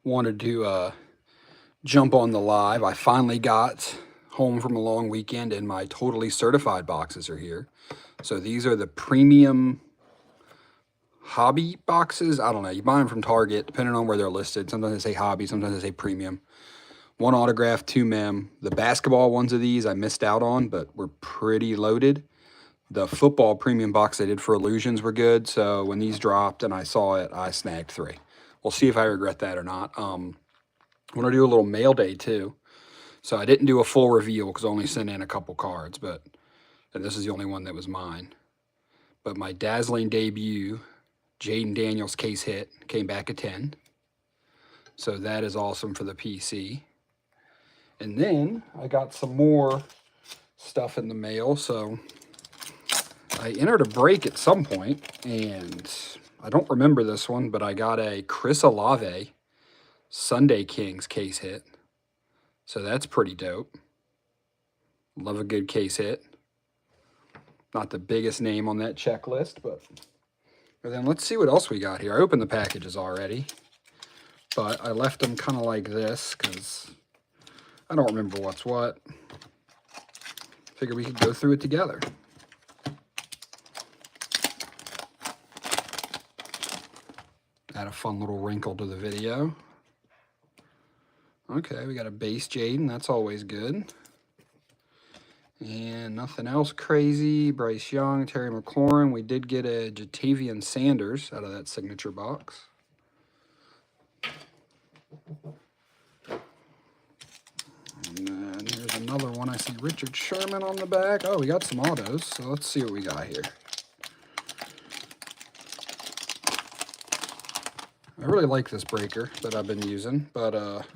Wanted to jump on the live. I finally got home from a long weekend and my totally certified boxes are here. So these are the premium hobby boxes. I don't know. You buy them from Target, depending on where they're listed. Sometimes they say hobby, sometimes they say premium. 1 autograph, 2 mem. The basketball ones of these I missed out on, but were pretty loaded. The football premium box they did for Illusions were good. So when these dropped and I saw it, I snagged 3. We'll see if I regret that or not. I want to do a little mail day too. So I didn't do a full reveal because I only sent in a couple cards, but and this is the only one that was mine. But my dazzling debut, Jaden Daniels case hit, came back a 10. So that is awesome for the PC. And then I got some more stuff in the mail. So I entered a break at some point, and I don't remember this one, but I got a Chris Olave Sunday Kings case hit. So that's pretty dope. Love a good case hit. Not the biggest name on that checklist, but then let's see what else we got here. I opened the packages already, but I left them kind of like this because I don't remember what's what. Figured we could go through it together. Add a fun little wrinkle to the video. Okay, we got a base Jaden. That's always good. And nothing else crazy. Bryce Young, Terry McLaurin. We did get a Jatavian Sanders out of that signature box. And then here's another one. I see Richard Sherman on the back. Oh, we got some autos. So let's see what we got here. I really like this breaker that I've been using, but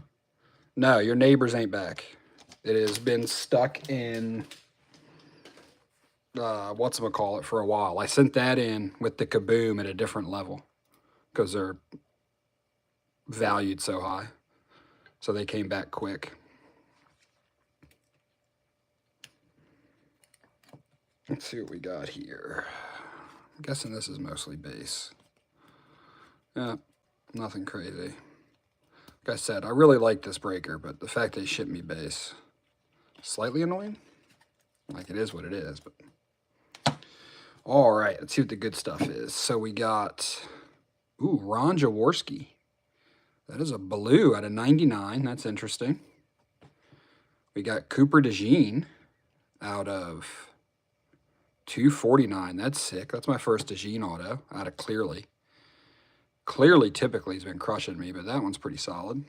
no, your neighbors ain't back. It has been stuck in whatchamacallit for a while. I sent that in with the Kaboom at a different level because they're valued so high. So they came back quick. Let's see what we got here. I'm guessing this is mostly base. Yeah, nothing crazy. Like I said, I really like this breaker, but the fact they shipped me base, slightly annoying. Like, it is what it is, but... All right, let's see what the good stuff is. So we got, Ron Jaworski. That is a blue out of 99. That's interesting. We got Cooper DeJean out of 249. That's sick. That's my first DeJean auto out of Clearly. Clearly, typically, has been crushing me, but that one's pretty solid.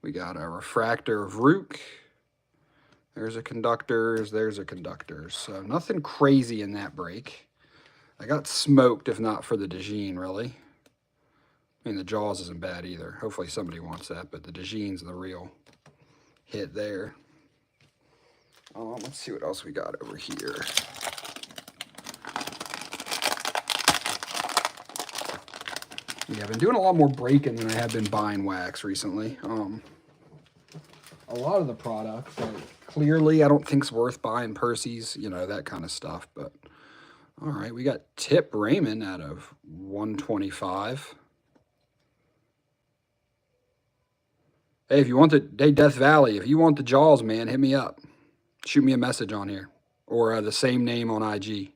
We got a refractor of Rook. There's a Conductors. There's a Conductors. So nothing crazy in that break. I got smoked, if not for the DeJean, really. I mean, the Jaws isn't bad either. Hopefully somebody wants that, but the DeJean's the real hit there. Let's see what else we got over here. Yeah, I've been doing a lot more breaking than I have been buying wax recently. A lot of the products, like Clearly, I don't think's worth buying. Percy's, you know, that kind of stuff. But all right, we got Tip Raymond out of 125. Hey, if you want Death Valley, if you want the Jaws, man, hit me up. Shoot me a message on here, or the same name on IG.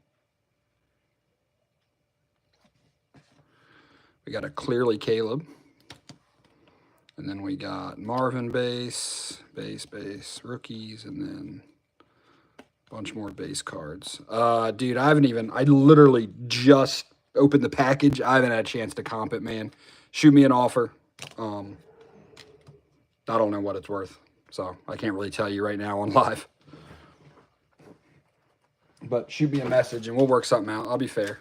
We got a Clearly Caleb. And then we got Marvin base, rookies, and then a bunch more base cards. Dude, I literally just opened the package. I haven't had a chance to comp it, man. Shoot me an offer. I don't know what it's worth, so I can't really tell you right now on live. But shoot me a message and we'll work something out. I'll be fair.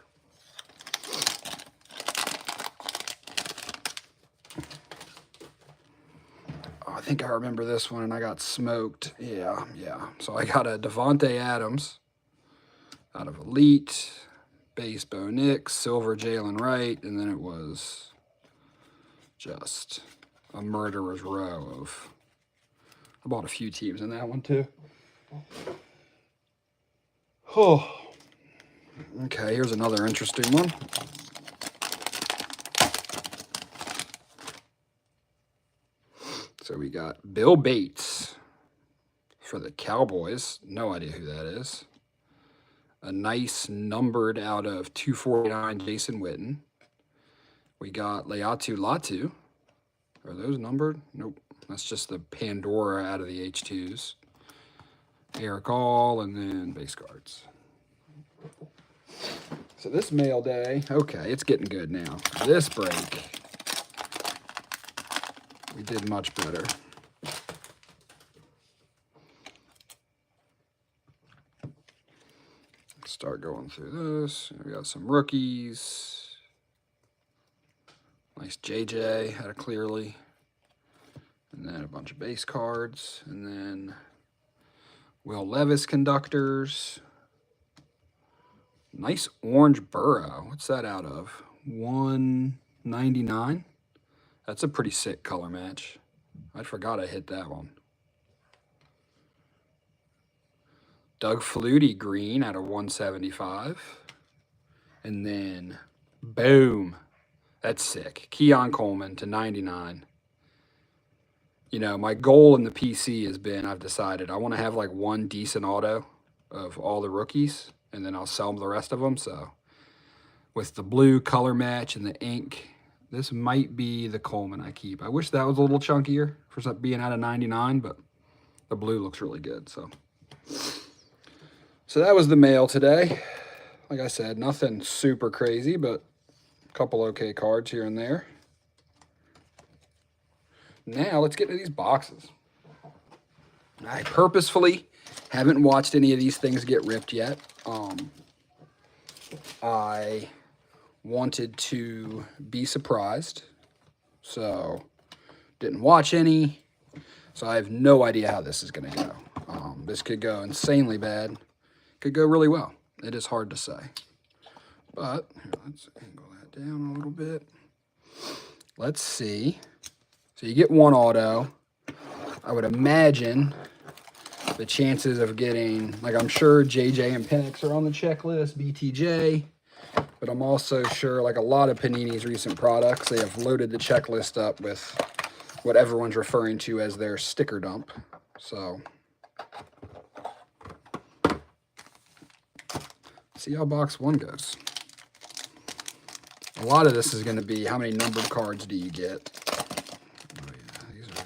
I think I remember this one, and I got smoked. Yeah. So I got a Devontae Adams out of Elite, base Bo Nix, silver Jalen Wright, and then it was just a murderer's row of... I bought a few teams in that one, too. Oh. Okay, here's another interesting one. So we got Bill Bates for the Cowboys. No idea who that is. A nice numbered out of 249 Jason Witten. We got Laiatu Latu. Are those numbered? Nope. That's just the Pandora out of the H2s. Eric All, and then base cards. So this mail day, okay, it's getting good now. This break, we did much better. Let's start going through this. We got some rookies. Nice JJ, had a clearly. And then a bunch of base cards. And then Will Levis conductors. Nice orange Burrow. What's that out of? 199. That's a pretty sick color match. I forgot I hit that one. Doug Flutie green out of 175. And then, boom. That's sick. Keon Coleman to 99. You know, my goal in the PC has been, I've decided I want to have like one decent auto of all the rookies, and then I'll sell them the rest of them. So with the blue color match and the ink, this might be the Coleman I keep. I wish that was a little chunkier for being out of 99, but the blue looks really good. So that was the mail today. Like I said, nothing super crazy, but a couple okay cards here and there. Now let's get into these boxes. I purposefully haven't watched any of these things get ripped yet. I wanted to be surprised, so didn't watch any. So I have no idea how this is going to go. This could go insanely bad. Could go really well. It is hard to say. But here, let's angle that down a little bit. Let's see. So you get one auto. I would imagine the chances of getting, like I'm sure JJ and Penix are on the checklist, BTJ, but I'm also sure like a lot of Panini's recent products, they have loaded the checklist up with what everyone's referring to as their sticker dump. So see how box one goes. A lot of this is going to be how many numbered cards do you get.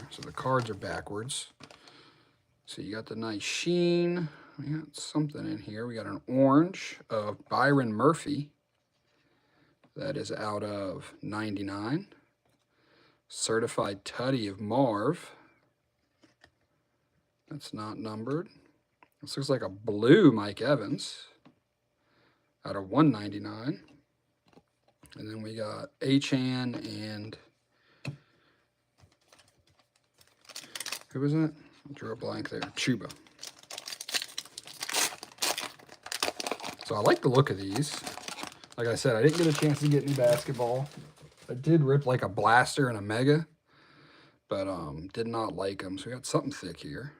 So the cards are backwards. So you got the nice sheen. We got something in here. We got an orange of Byron Murphy. That is out of 99. Certified Tutty of Marv. That's not numbered. This looks like a blue Mike Evans out of 199. And then we got Achan and who was that? I drew a blank there. Chuba. So I like the look of these. Like I said, I didn't get a chance to get any basketball. I did rip like a blaster and a mega, but did not like them. So we got something thick here.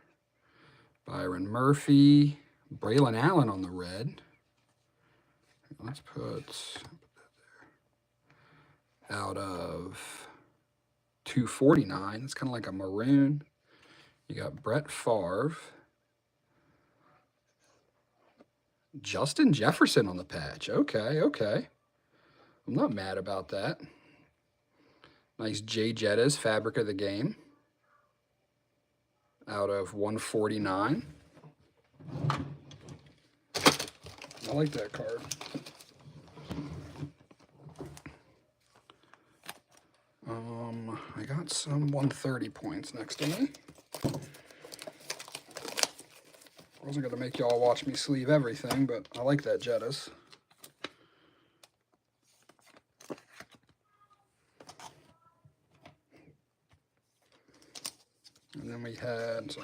Byron Murphy, Braylon Allen on the red. Let's put that there. Out of 249. It's kind of like a maroon. You got Brett Favre. Justin Jefferson on the patch. Okay, okay. I'm not mad about that. Nice Jay Jettas, Fabric of the Game. Out of 149. I like that card. I got some 130 points next to me. I wasn't going to make y'all watch me sleeve everything, but I like that Jettas. And then we had,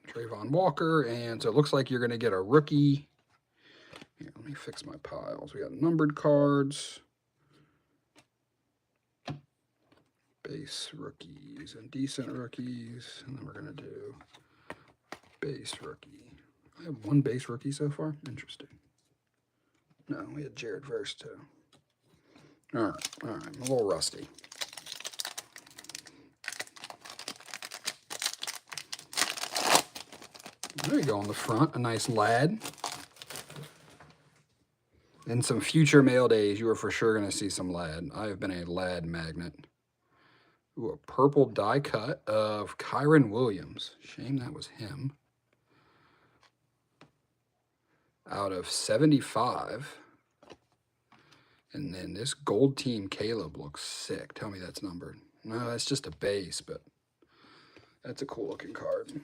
Trayvon Walker, and so it looks like you're going to get a rookie. Here, let me fix my piles. We got numbered cards, base rookies, and decent rookies, and then we're going to do base rookie. I have one base rookie so far? Interesting. No, we had Jared Verse too. All right, I'm a little rusty. There you go on the front, a nice Lad. In some future mail days, you are for sure going to see some Lad. I have been a Lad magnet. Ooh, a purple die cut of Kyron Williams. Shame that was him. Out of 75. And then this gold team Caleb looks sick. Tell me that's numbered. No, that's just a base, but that's a cool looking card.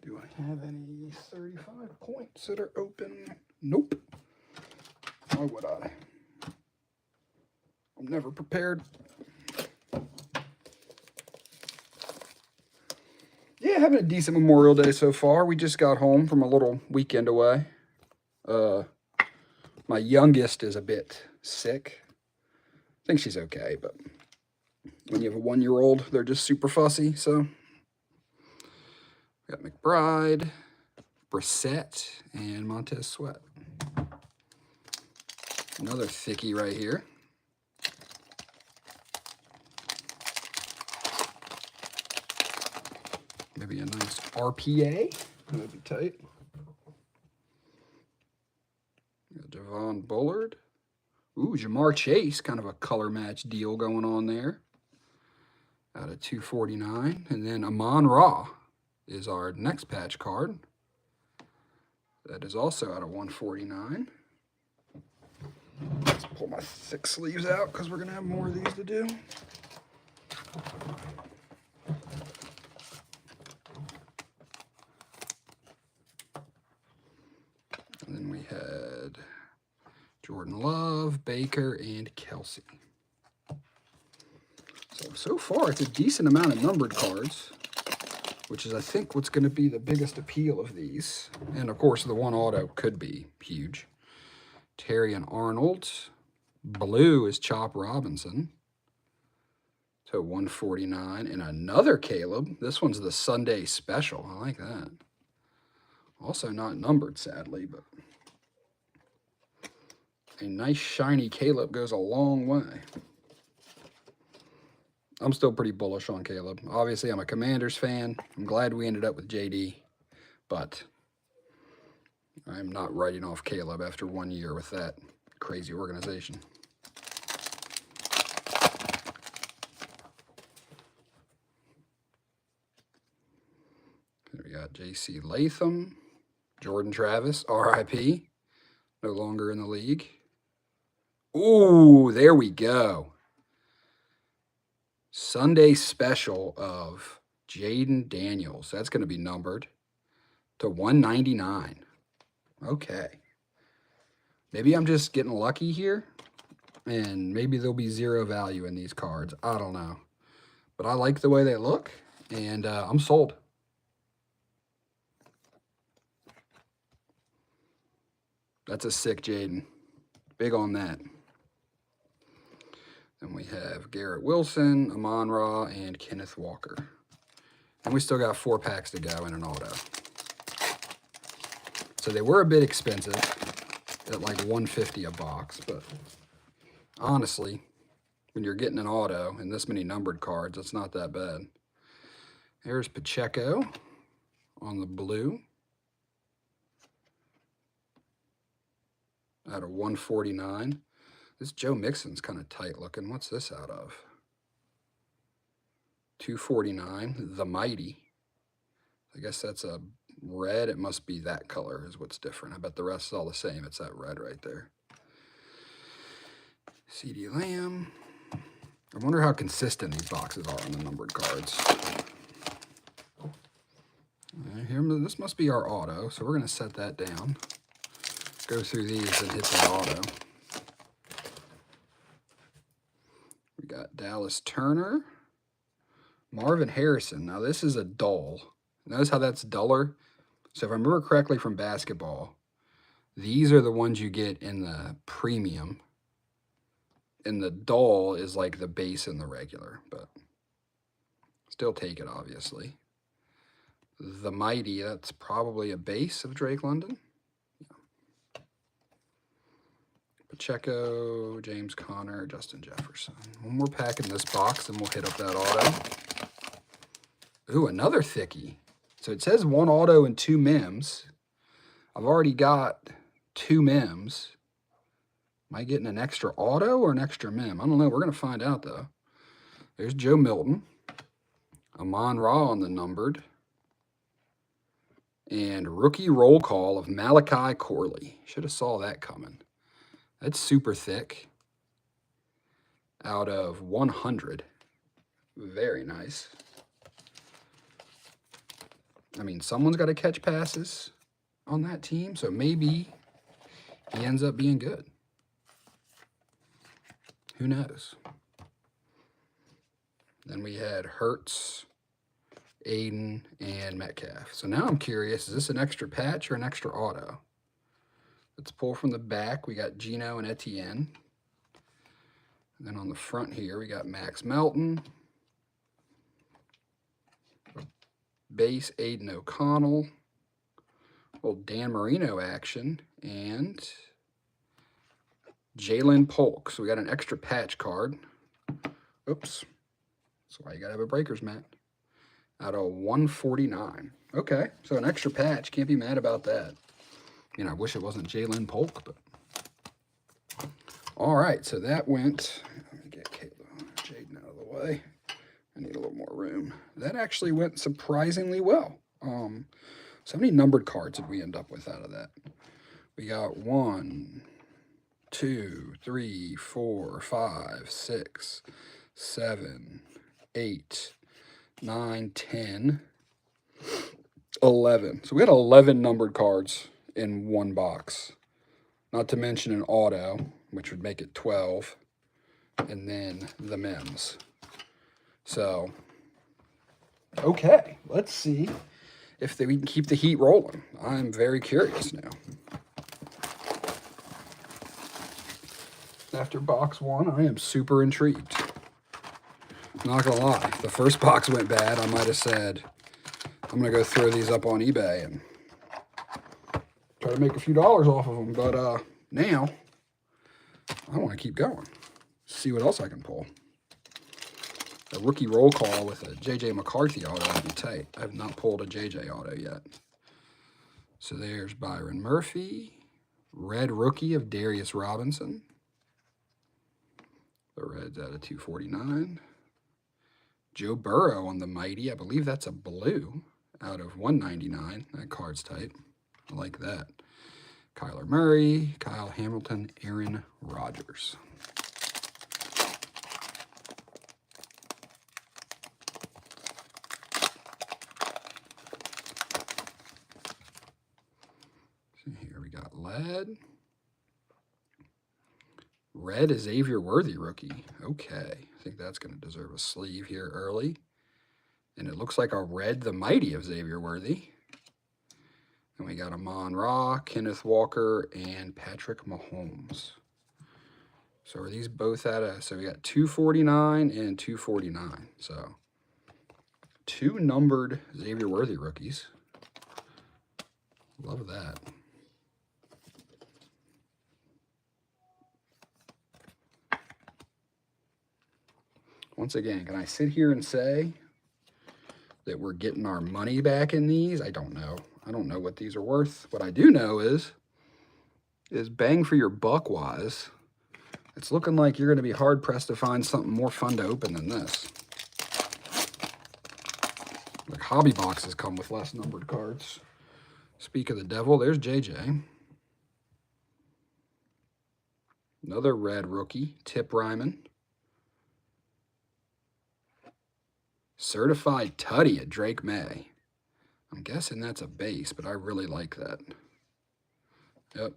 Do I have any 35 points that are open? Nope. Why would I? I'm never prepared. Yeah, having a decent Memorial Day so far. We just got home from a little weekend away. My youngest is a bit sick. I think she's okay, but when you have a 1-year-old, they're just super fussy, so. We got McBride, Brissett, and Montez Sweat. Another thickie right here. Maybe a nice RPA. That'd be tight. Got Javon Bullard. Ooh, Jamar Chase, kind of a color match deal going on there. Out of 249. And then Amon-Ra is our next patch card. That is also out of 149. Let's pull my thick sleeves out because we're going to have more of these to do. And then we had Jordan Love, Baker, and Kelsey. So far, it's a decent amount of numbered cards, which is, I think, what's going to be the biggest appeal of these. And, of course, the one auto could be huge. Terry and Arnold. Blue is Chop Robinson to 149. And another Caleb. This one's the Sunday special. I like that. Also not numbered, sadly, but a nice shiny Caleb goes a long way. I'm still pretty bullish on Caleb. Obviously, I'm a Commanders fan. I'm glad we ended up with JD, but I'm not writing off Caleb after 1 year with that crazy organization. Here we got J.C. Latham, Jordan Travis, RIP, no longer in the league. Ooh, there we go. Sunday special of Jaden Daniels. That's going to be numbered to 199. Okay. Maybe I'm just getting lucky here, and maybe there'll be zero value in these cards. I don't know. But I like the way they look, and I'm sold. That's a sick Jaden. Big on that. Then we have Garrett Wilson, Amon-Ra, and Kenneth Walker. And we still got 4 packs to go in an auto. So they were a bit expensive at like $150 a box, but honestly, when you're getting an auto and this many numbered cards, it's not that bad. Here's Pacheco on the blue. Out of 149. This Joe Mixon's kind of tight looking. What's this out of? 249. The Mighty. I guess that's a red. It must be that color is what's different. I bet the rest is all the same. It's that red right there. CD Lamb. I wonder how consistent these boxes are on the numbered cards. Here, this must be our auto, so we're going to set that down. Go through these and hit the auto. We got Dallas Turner, Marvin Harrison. Now this is a dull. Notice how that's duller? So if I remember correctly from basketball, these are the ones you get in the premium. And the dull is like the base and the regular, but still take it, obviously. The Mighty, that's probably a base of Drake London. Pacheco, James Conner, Justin Jefferson. When we're packing this box, then we'll hit up that auto. Ooh, another thickie. So it says 1 auto and 2 mems. I've already got 2 mems. Am I getting an extra auto or an extra mem? I don't know. We're going to find out, though. There's Joe Milton. Amon-Ra on the numbered. And rookie roll call of Malachi Corley. Should have saw that coming. That's super thick. Out of 100. Very nice. I mean, someone's got to catch passes on that team, so maybe he ends up being good. Who knows? Then we had Hurts, Aiden, and Metcalf. So now I'm curious, is this an extra patch or an extra auto? Let's pull from the back. We got Geno and Etienne. And then on the front here, we got Max Melton, base Aiden O'Connell, old Dan Marino action, and Jalen Polk. So we got an extra patch card. Oops. That's why you got to have a breakers mat. Out of 149. Okay, so an extra patch. Can't be mad about that. You know, I wish it wasn't Jalen Polk, but. All right, so that went. Let me get Jaden out of the way. I need a little more room. That actually went surprisingly well. So how many numbered cards did we end up with out of that? We got 1, 2, 3, 4, 5, 6, 7, 8, 9, 10, 11. So we had 11 numbered cards in one box. Not to mention an auto, which would make it 12. And then the mems. So, okay, let's see if we can keep the heat rolling. I'm very curious now. After box 1, I am super intrigued. Not gonna lie, if the first box went bad, I might have said, I'm gonna go throw these up on eBay and try to make a few dollars off of them. But now, I want to keep going. See what else I can pull. A rookie roll call with a J.J. McCarthy auto would be tight. I have not pulled a J.J. auto yet. So there's Byron Murphy. Red rookie of Darius Robinson. The Reds out of 249. Joe Burrow on the Mighty. I believe that's a blue out of 199. That card's tight. I like that. Kyler Murray, Kyle Hamilton, Aaron Rodgers. So here we got lead. Red is Xavier Worthy rookie. Okay, I think that's going to deserve a sleeve here early. And it looks like a red, the Mighty of Xavier Worthy. And we got Amon-Ra, Kenneth Walker, and Patrick Mahomes. So are these both at a, so we got 249 and 249. So 2 numbered Xavier Worthy rookies. Love that. Once again, can I sit here and say that we're getting our money back in these? I don't know. I don't know what these are worth. What I do know is bang for your buck wise, it's looking like you're going to be hard-pressed to find something more fun to open than this. Like hobby boxes come with less numbered cards. Speak of the devil, there's JJ. Another red rookie, Tip Ryman. Certified Tutty at Drake May. I'm guessing that's a base, but I really like that. Yep.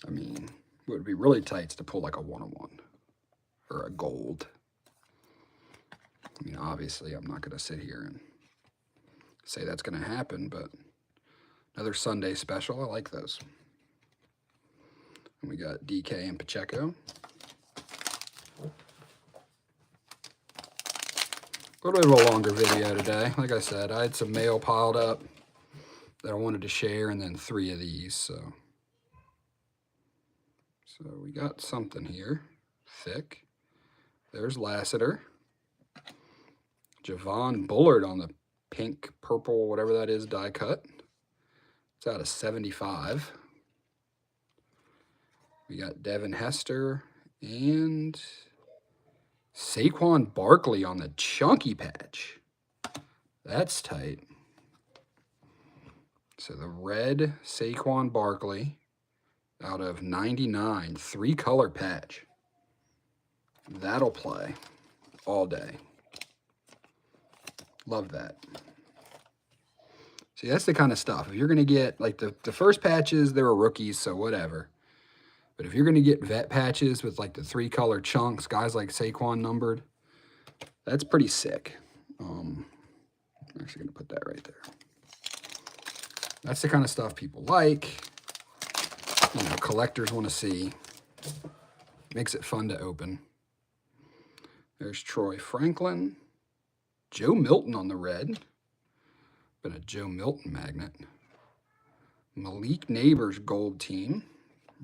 I mean, it would be really tight to pull like a 101 or a gold. I mean, obviously, I'm not going to sit here and say that's going to happen, but another Sunday special. I like those. And we got DK and Pacheco. A little bit of a longer video today. Like I said, I had some mail piled up that I wanted to share, and then 3 of these. So we got something here. Thick. There's Lassiter. Javon Bullard on the pink, purple, whatever that is, die cut. It's out of 75. We got Devin Hester and Saquon Barkley on the chunky patch. That's tight. So the red Saquon Barkley out of 99, 3-color patch. That'll play all day. Love that. See, that's the kind of stuff. If you're going to get, like the first patches, they were rookies, so whatever. But if you're going to get vet patches with like the 3-color chunks, guys like Saquon numbered, that's pretty sick. I'm actually going to put that right there. That's the kind of stuff people like, you know, collectors want to see. Makes it fun to open. There's Troy Franklin. Joe Milton on the red. Been a Joe Milton magnet. Malik Neighbors gold team.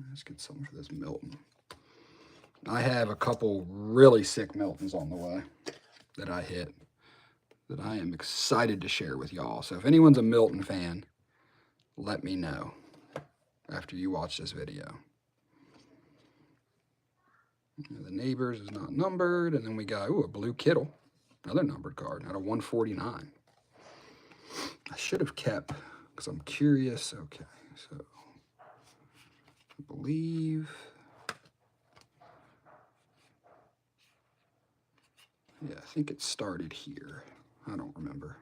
Let's get something for this Milton. I have a couple really sick Miltons on the way that I hit that I am excited to share with y'all. So if anyone's a Milton fan, let me know after you watch this video. The Neighbors is not numbered. And then we got, a blue Kittle. Another numbered card out of 149. I should have kept, because I'm curious. Okay, so I believe, yeah, I think it started here. I don't remember.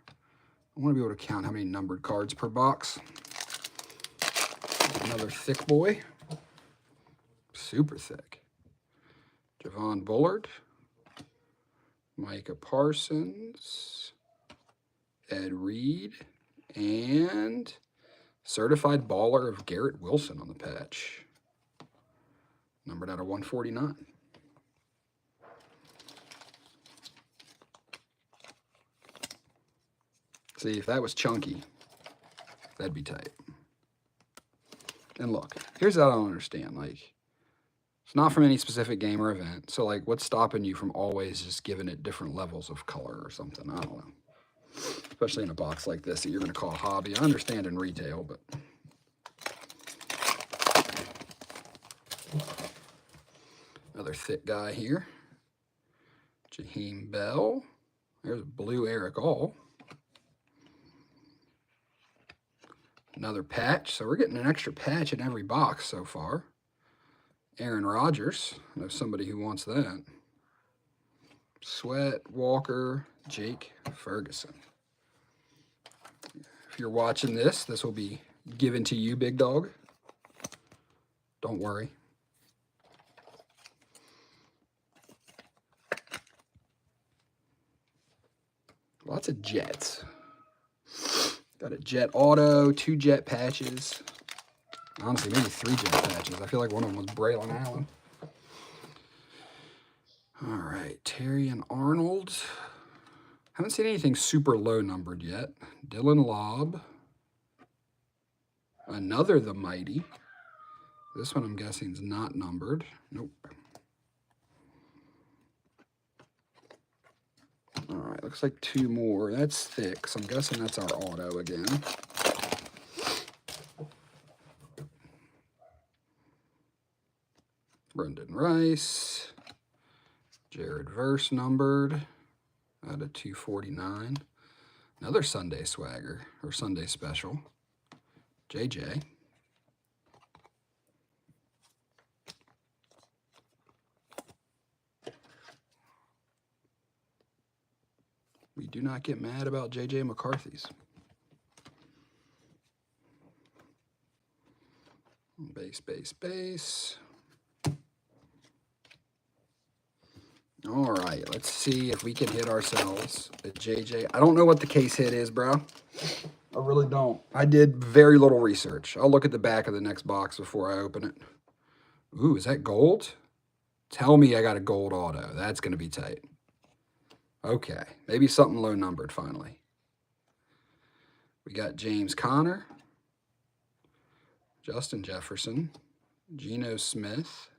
I want to be able to count how many numbered cards per box. Another thick boy. Super thick. Javon Bullard. Micah Parsons. Ed Reed. And certified baller of Garrett Wilson on the patch. Numbered out of 149. See, if that was chunky, that'd be tight. And look, here's what I don't understand. Like, it's not from any specific game or event. So, like, what's stopping you from always just giving it different levels of color or something? I don't know. Especially in a box like this that you're going to call a hobby. I understand in retail, but... Another thick guy here. Jaheim Bell. There's blue Eric All. Another patch. So we're getting an extra patch in every box so far. Aaron Rodgers. I know somebody who wants that. Sweat, Walker, Jake Ferguson. If you're watching this, this will be given to you, big dog. Don't worry. Lots of Jets. Got a Jet Auto, 2 Jet patches. Honestly, maybe 3 Jet patches. I feel like one of them was Braylon Allen. All right, Terry and Arnold. Haven't seen anything super low numbered yet. Dylan Lobb. Another The Mighty. This one I'm guessing is not numbered. Nope. All right, looks like 2 more. That's thick, so I'm guessing that's our auto again. Brendan Rice. Jared Verse numbered out of 249. Another Sunday swagger, or Sunday special. JJ. We do not get mad about JJ McCarthy's. Base, base, base. All right, let's see if we can hit ourselves a JJ. I don't know what the case hit is, bro. I really don't. I did very little research. I'll look at the back of the next box before I open it. Ooh, is that gold? Tell me I got a gold auto. That's going to be tight. Okay, maybe something low numbered finally. We got James Conner, Justin Jefferson, Geno Smith,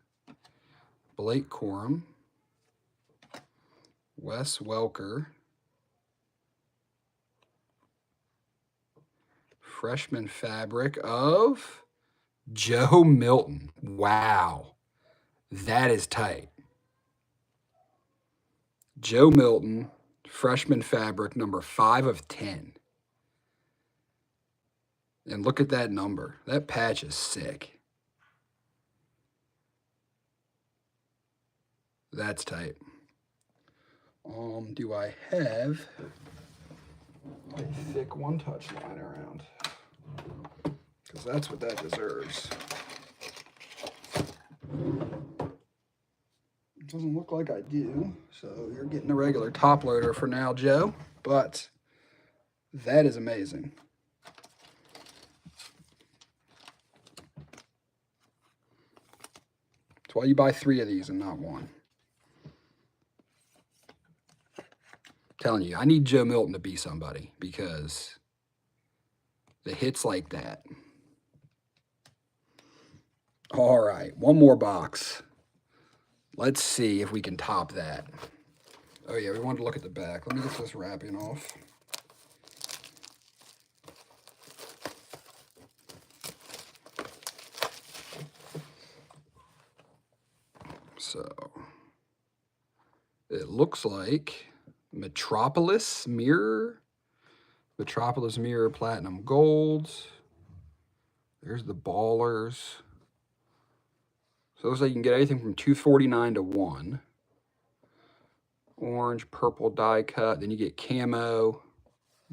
Blake Corum, Wes Welker. Freshman fabric of Joe Milton. Wow. That is tight. Joe Milton, freshman fabric, number 5 of 10. And look at that number. That patch is sick. That's tight. Do I have a thick one-touch line around? Because that's what that deserves. It doesn't look like I do, so you're getting a regular top loader for now, Joe, but that is amazing. That's why you buy 3 of these and not 1. Telling you, I need Joe Milton to be somebody because the hits like that. All right, one more box. Let's see if we can top that. Oh yeah, we wanted to look at the back. Let me get this wrapping off. So it looks like Metropolis Mirror Platinum Gold. There's the Ballers. So it looks like you can get anything from $249 to 1. Orange, purple die cut. Then you get camo,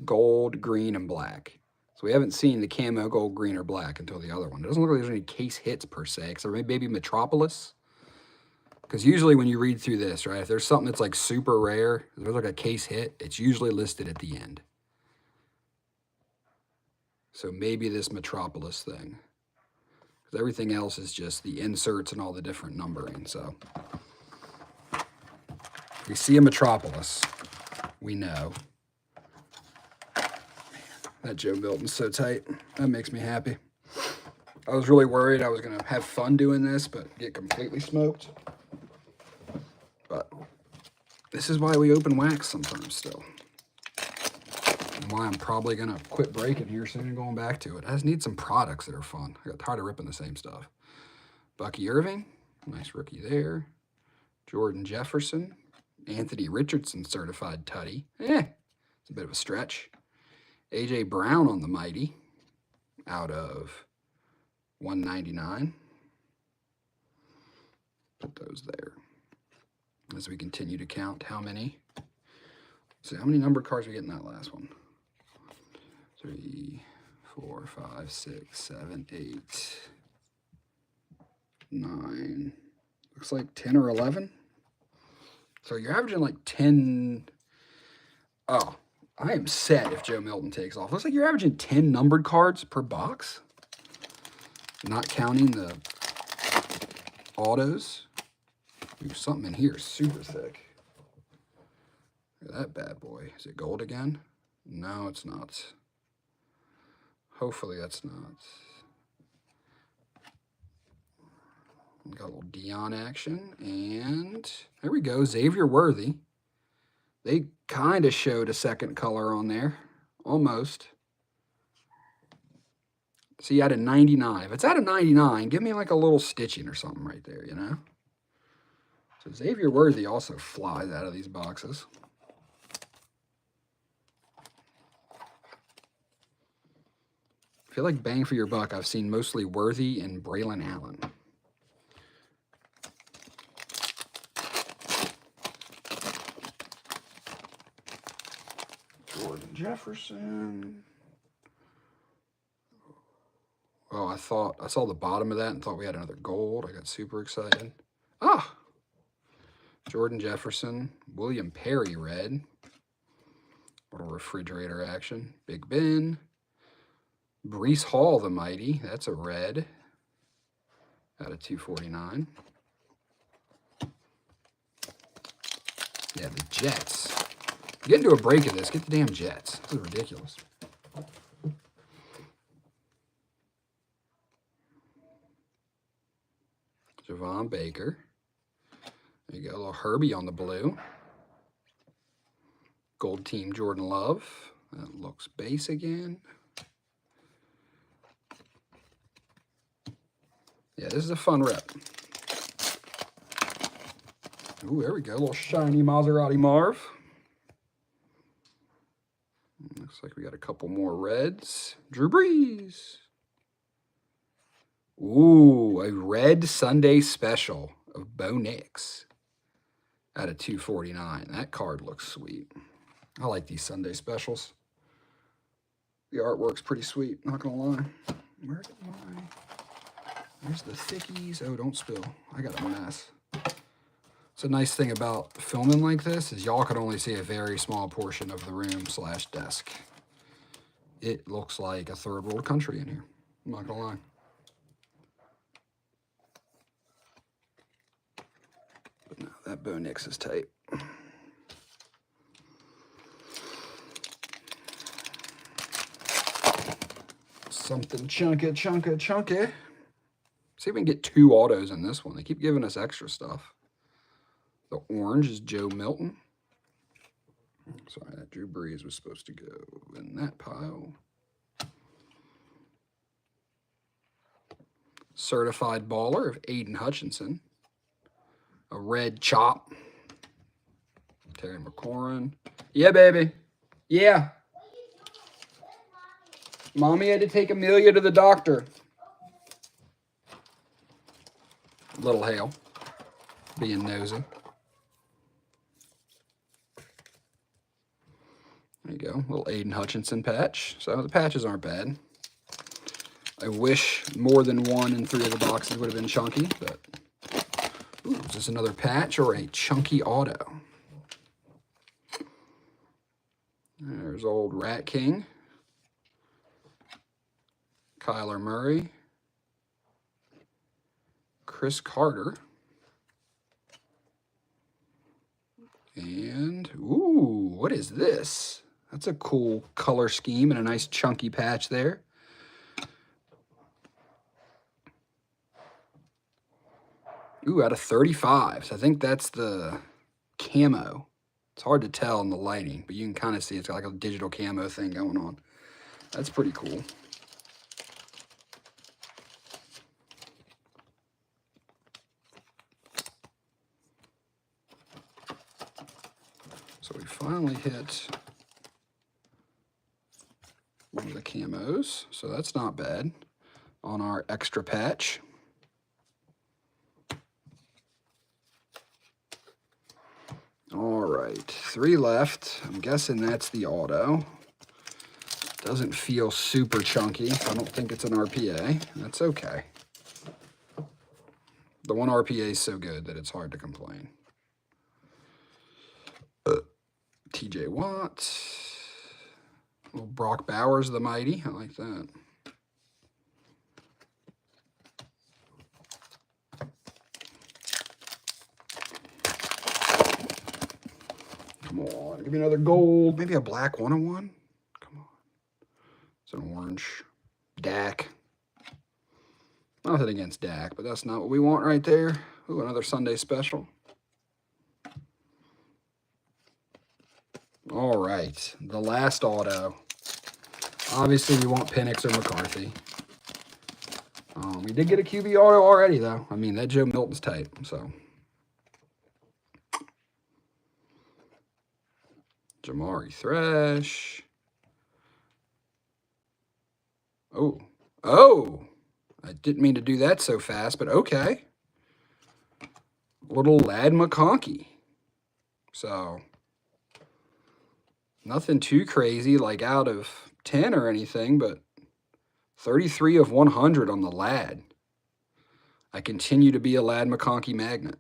gold, green, and black. So we haven't seen the camo, gold, green, or black until the other one. It doesn't look like there's any case hits per se, except maybe Metropolis. Because usually when you read through this, right, if there's something that's like super rare, if there's like a case hit, it's usually listed at the end. So maybe this Metropolis thing. Because everything else is just the inserts and all the different numbering. So if we see a Metropolis, we know. Man, that Joe Milton's so tight. That makes me happy. I was really worried I was going to have fun doing this, but get completely smoked. But this is why we open wax sometimes still. And why I'm probably going to quit breaking here soon and going back to it. I just need some products that are fun. I got tired of ripping the same stuff. Bucky Irving, nice rookie there. Jordan Jefferson. Anthony Richardson certified tutty. It's a bit of a stretch. A.J. Brown on the Mighty out of 199. Put those there. As we continue to count how many. See how many numbered cards we get in that last one. 3, 4, 5, 6, 7, 8, 9. Looks like 10 or 11. So you're averaging like 10. Oh, I am set if Joe Milton takes off. Looks like you're averaging 10 numbered cards per box. Not counting the autos. Ooh, something in here is super thick. Look at that bad boy. Is it gold again? No, it's not. Hopefully that's not. Got a little Dion action. And there we go. Xavier Worthy. They kind of showed a second color on there. Almost. See, at a 99. If it's at a 99, give me like a little stitching or something right there, you know? So Xavier Worthy also flies out of these boxes. I feel like bang for your buck, I've seen mostly Worthy and Braylon Allen. Jordan Jefferson. Oh, I saw the bottom of that and thought we had another gold. I got super excited. Ah! Jordan Jefferson. William Perry red. Little refrigerator action. Big Ben. Breece Hall, the Mighty. That's a red. Out of 249. Yeah, the Jets. Get into a break of this. Get the damn Jets. This is ridiculous. Javon Baker. There you go. A little Herbie on the blue. Gold Team Jordan Love. That looks base again. Yeah, this is a fun rep. Ooh, there we go. A little shiny Maserati Marv. Looks like we got a couple more reds. Drew Brees. Ooh, a red Sunday special of Bo Nix out of 249. That card looks sweet. I like these Sunday specials. The artwork's pretty sweet, not gonna lie. Where's the thickies? Oh, don't spill. I got a mess. It's a nice thing about filming like this is y'all can only see a very small portion of the room / desk. It looks like a third world country in here. I'm not gonna lie. But no, that Bo Nix is tight. Something chunky. See if we can get 2 autos in this one. They keep giving us extra stuff. The orange is Joe Milton. Sorry, that Drew Brees was supposed to go in that pile. Certified baller of Aiden Hutchinson. A red chop. Terry McLaurin. Yeah, baby. Yeah. Mommy had to take Amelia to the doctor. Little Hale. Being nosy. There you go. Little Aiden Hutchinson patch. So the patches aren't bad. I wish more than 1 in 3 of the boxes would have been chunky, but ooh, is this another patch or a chunky auto? There's old Rat King. Kyler Murray. Chris Carter. And, ooh, what is this? That's a cool color scheme and a nice chunky patch there. Ooh, out of 35. So I think that's the camo. It's hard to tell in the lighting, but you can kind of see it's got like a digital camo thing going on. That's pretty cool. So we finally hit one of the camos, so that's not bad on our extra patch. All right, 3 left. I'm guessing that's the auto. Doesn't feel super chunky. I don't think it's an RPA. That's okay. The one RPA is so good that it's hard to complain. TJ Watt. Little Brock Bowers the Mighty. I like that. Come on. Give me another gold. Maybe a black 101. Come on. It's an orange. Dak. Nothing against Dak, but that's not what we want right there. Ooh, another Sunday special. All right, the last auto. Obviously, we want Penix or McCarthy. We did get a QB auto already, though. I mean, that Joe Milton's tight, so. Jamari Thresh. Oh, I didn't mean to do that so fast, but okay. Little Lad McConkey. So, nothing too crazy, like out of 10 or anything, but 33 of 100 on the Lad. I continue to be a Lad McConkey magnet.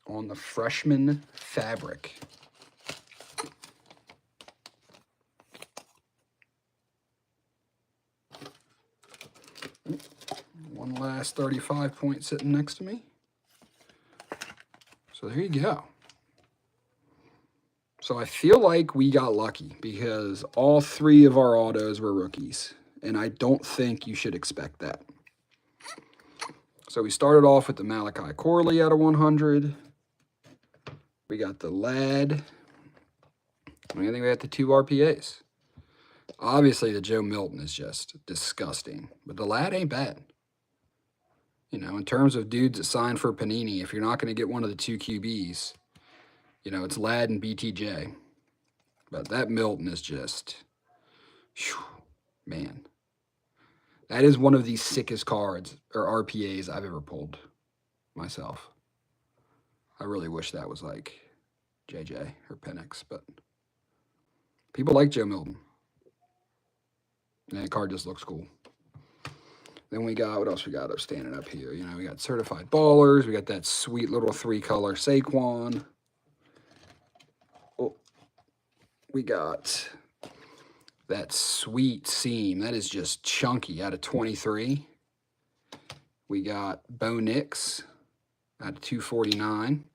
On the freshman fabric. One last 35 point sitting next to me. So there you go. So I feel like we got lucky because all 3 of our autos were rookies. And I don't think you should expect that. So we started off with the Malachi Corley out of 100. We got the Ladd. I think we got the 2 RPAs. Obviously, the Joe Milton is just disgusting, but the Ladd ain't bad. You know, in terms of dudes that signed for Panini, if you're not going to get one of the 2 QBs, you know, it's Ladd and BTJ. But that Milton is just, whew, man. That is one of the sickest cards or RPAs I've ever pulled myself. I really wish that was like JJ or Penix, but people like Joe Milton. And that card just looks cool. Then we got, what else we got up standing up here? You know, we got Certified Ballers. We got that sweet little 3-color Saquon. Oh, we got that sweet seam. That is just chunky out of 23. We got Bo Nix out of 249.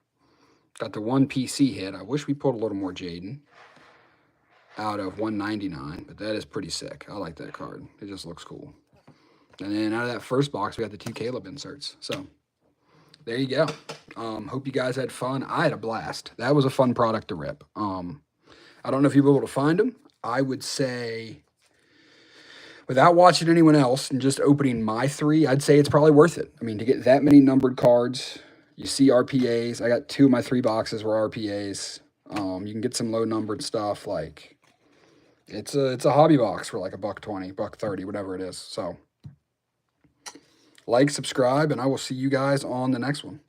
Got the 1 PC hit. I wish we pulled a little more Jaden out of 199, but that is pretty sick. I like that card. It just looks cool. And then out of that first box, we got the 2 Caleb inserts. So there you go. Hope you guys had fun. I had a blast. That was a fun product to rip. I don't know if you were able to find them. I would say, without watching anyone else and just opening my 3, I'd say it's probably worth it. I mean, to get that many numbered cards, you see RPAs. I got 2 of my 3 boxes were RPAs. You can get some low numbered stuff. Like, it's a hobby box for like $1.20, $1.30, whatever it is. So like, subscribe, and I will see you guys on the next one.